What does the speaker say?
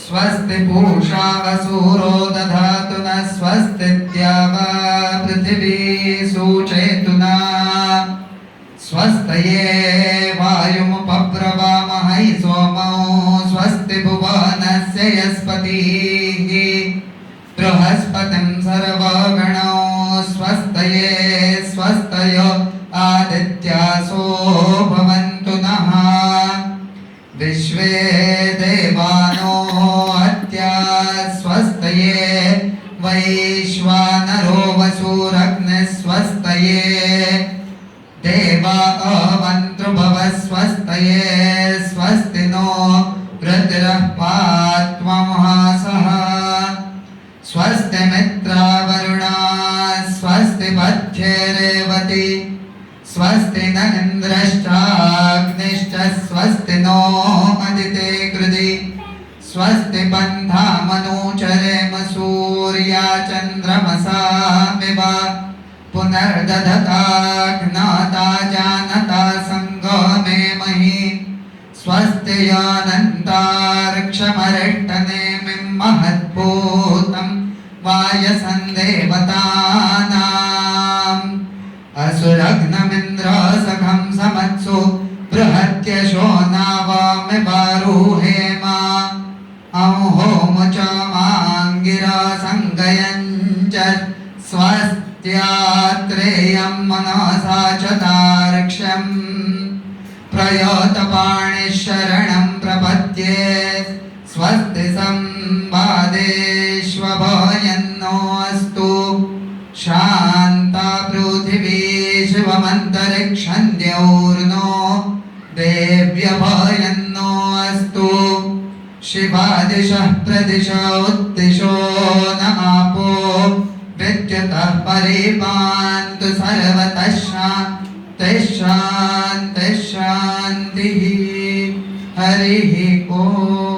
स्वस्ति पूषा वसूरो दधातु न स्वस्ति द्यावा पृथिवी सूचयतु न स्वस्तये वायुमुपब्रवामहै सोमो स्वस्ति भुवनस्य यस्पतिः बृहस्पतिं सर्वगणो स्वस्तये स्वस्तयो आदित्यासो भवन्तु नः विश्वे देवानो अद्या स्वस्तये वैश्वानरो वसुरग्निः स्वस्तये देवा अवन्तृभव स्वस्तये स्वस्ति नो रुद्रः पात्वमहासः स्वस्ति मित्रावरुणा स्वस्ति पथ्ये रेवती स्वस्ति न इन्द्रश्चाग्निश्च स्वस्ति नो मदिते कृधि स्वस्ति पन्था मनूचरेम सूर्या चन्द्रमसा विवा पुनर्दधता ज्ञाता जानता संगमे महि स्वस्ति यानन्तार्क्षमरिष्टनेमिं महद्भूतं वायसन्देवतानाम् असुरग्नमिन्द्र सखं समत्सु बृहत्यशो नावामि बारूहेम अंहोमुच माङ्गिरा सङ्गयञ्च स्वस्त्यात्रेयं मनसा च तार्क्ष्यं प्रयोतपाणिशरणं प्रपद्ये स्वस्ति संवादेष्वभयन्नोऽस्तु शान्ता पृथिवी शिवमन्तरिक्षं द्यौर्नो देव्यभयन्नो अस्तु शिवादिशः प्रदिश उत्तिशो न आपो विद्युतः परिपान्तु सर्वतः शान्तिः शान्तिः हरिः ओम्।